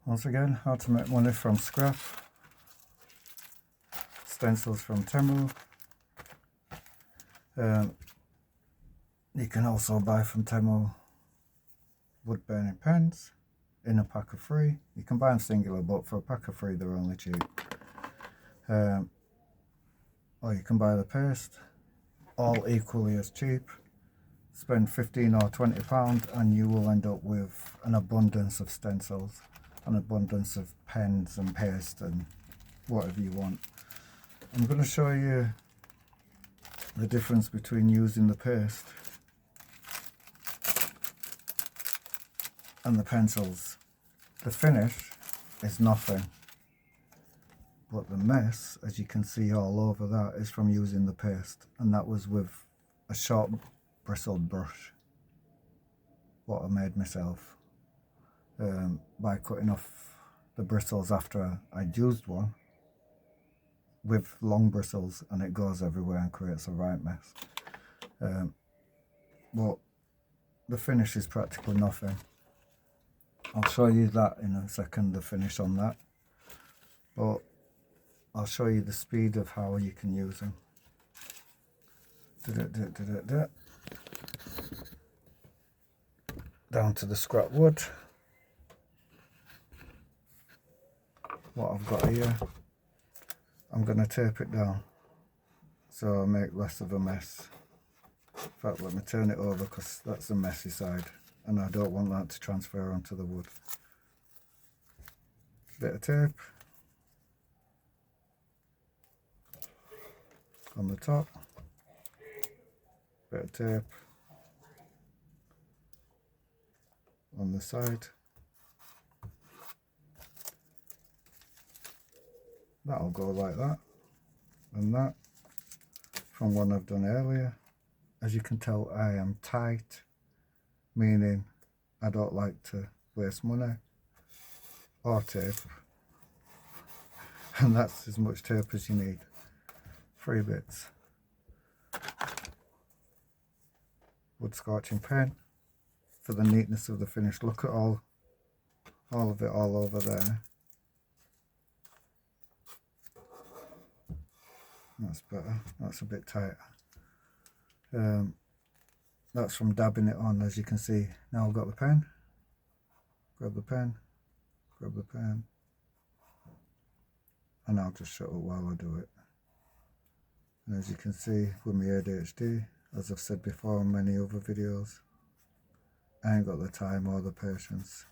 Once again, how to make money from scrap. Stencils from Temu. You can also buy from Temu wood burning pens in a pack of 3. You can buy them singular, but for a pack of 3 they're only cheap. Or you can buy the paste, all equally as cheap. Spend 15 or 20 pounds and you will end up with an abundance of stencils, an abundance of pens and paste and whatever you want. I'm going to show you the difference between using the paste and the pencils. The finish is nothing, but the mess, as you can see all over that, is from using the paste, and that was with a short bristled brush, what I made myself, by cutting off the bristles after I'd used one with long bristles, and it goes everywhere and creates a right mess. But the finish is practically nothing. I'll show you that in a second, the finish on that, but I'll show you the speed of how you can use them. Down to the scrap wood. What I've got here, I'm going to tape it down so I make less of a mess. In fact, let me turn it over because that's the messy side and I don't want that to transfer onto the wood. Bit of tape on the top, bit of tape on the side. That'll go like that and that from one I've done earlier. As you can tell, I am tight, meaning I don't like to waste money or tape, and that's as much tape as you need. 3 bits. Wood scorching pen for the neatness of the finish. Look at all of it all over there. That's better. That's a bit tight. That's from dabbing it on, as you can see. Now I've got the pen. Grab the pen. Grab the pen. And I'll just shut up while I do it. And as you can see with my ADHD, as I've said before in many other videos, I ain't got the time or the patience.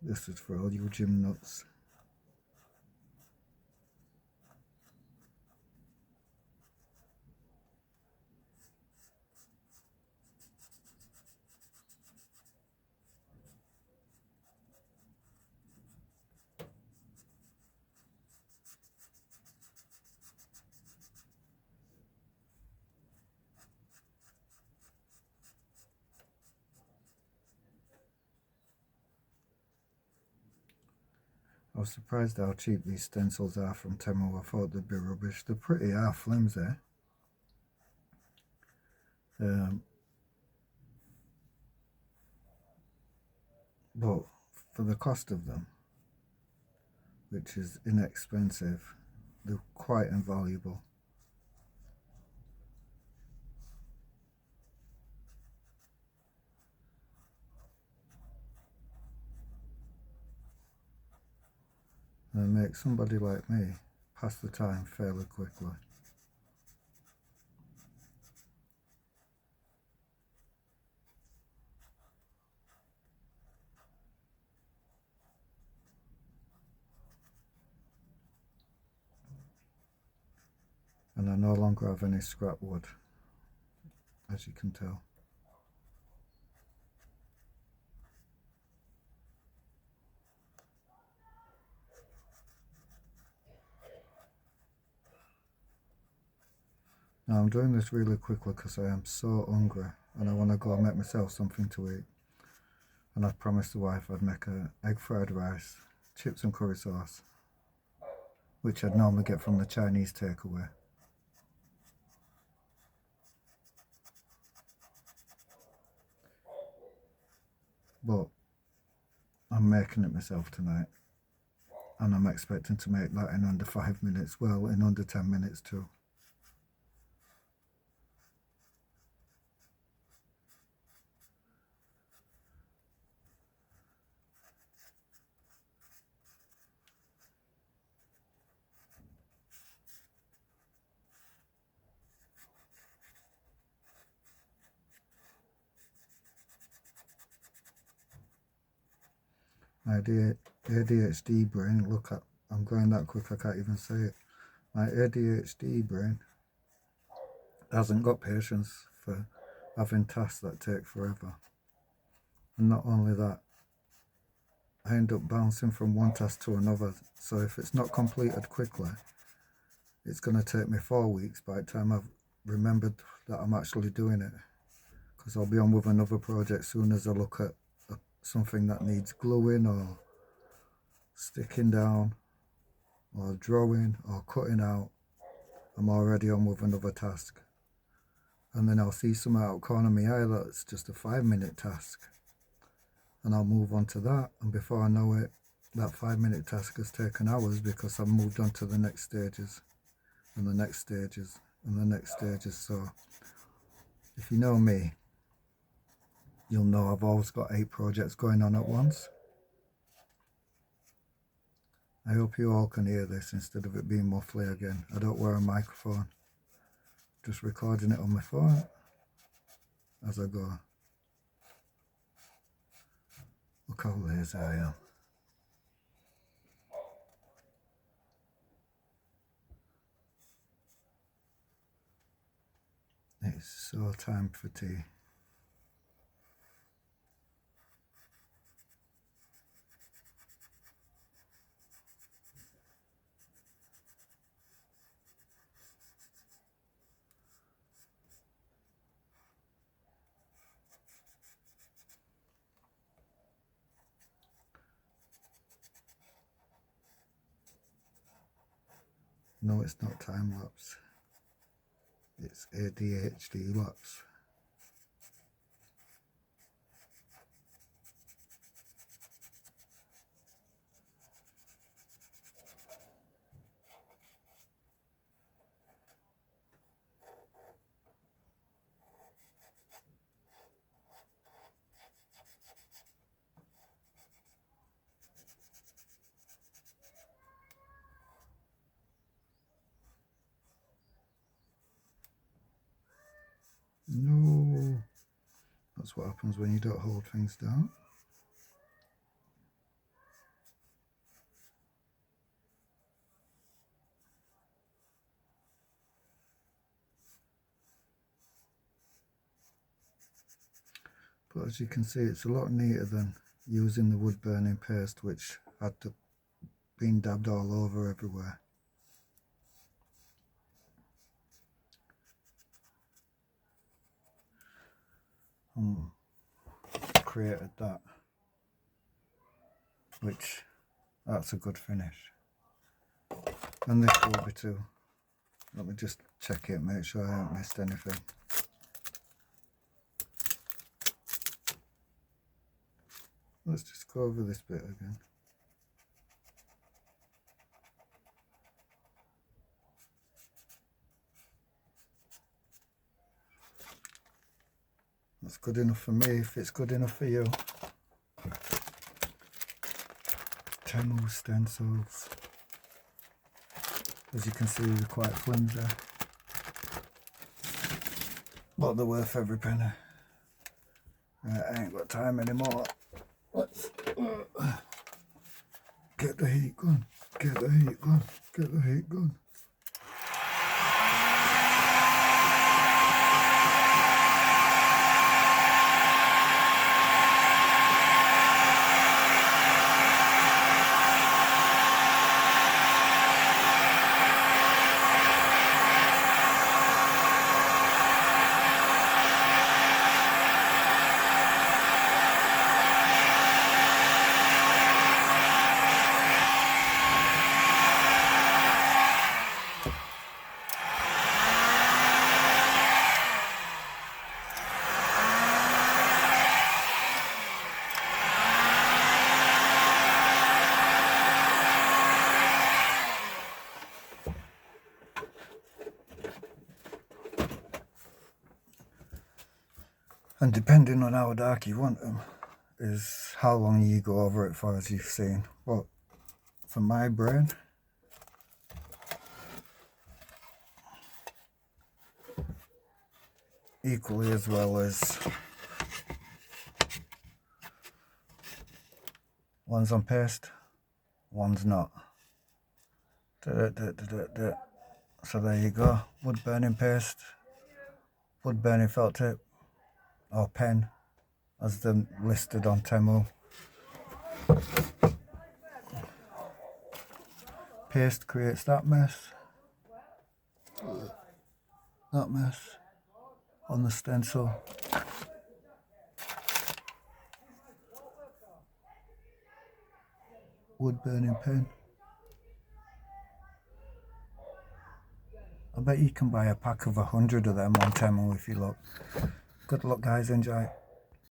This is for all you gym nuts. I was surprised how cheap these stencils are from Temu. I thought they'd be rubbish. They're pretty flimsy. But for the cost of them, which is inexpensive, they're quite invaluable. And make somebody like me pass the time fairly quickly. And I no longer have any scrap wood, as you can tell. Now I'm doing this really quickly because I am so hungry and I want to go and make myself something to eat. And I've promised the wife I'd make a egg fried rice, chips and curry sauce, which I'd normally get from the Chinese takeaway. But I'm making it myself tonight, and I'm expecting to make that in under 5 minutes, well, in under 10 minutes too. My ADHD brain, look at, I'm going that quick I can't even say it. My ADHD brain hasn't got patience for having tasks that take forever. And not only that, I end up bouncing from one task to another, so if it's not completed quickly, it's going to take me 4 weeks by the time I've remembered that I'm actually doing it, because I'll be on with another project soon as I look at something that needs gluing or sticking down or drawing or cutting out. I'm already on with another task, and then I'll see something out of the corner of my eye that's just a 5-minute task, and I'll move on to that, and before I know it, that 5-minute task has taken hours because I've moved on to the next stages and the next stages and the next stages. So if you know me, you'll know I've always got 8 projects going on at once. I hope you all can hear this instead of it being muffly again. I don't wear a microphone, just recording it on my phone as I go. Look how lazy I am. It's so time for tea. No, it's not time lapse. It's ADHD lapse. No, that's what happens when you don't hold things down. But as you can see, it's a lot neater than using the wood burning paste, which had been dabbed all over everywhere. Created that, which that's a good finish, and this will be too. Let me just check it, make sure I haven't missed anything. Let's just go over this bit again. That's good enough for me. If it's good enough for you. Temu stencils. As you can see, they're quite flimsy, but they're worth every penny. I ain't got time anymore. Let's get the heat going. Get the heat going. Get the heat going. And depending on how dark you want them is how long you go over it for, as you've seen. But for my brain, equally as well as one's on paste, one's not. So there you go, wood burning paste, wood burning felt tip, or pen, as them listed on Temu. Paste creates that mess on the stencil. Wood burning pen. I bet you can buy a pack of 100 of them on Temu if you look. Good luck guys, enjoy.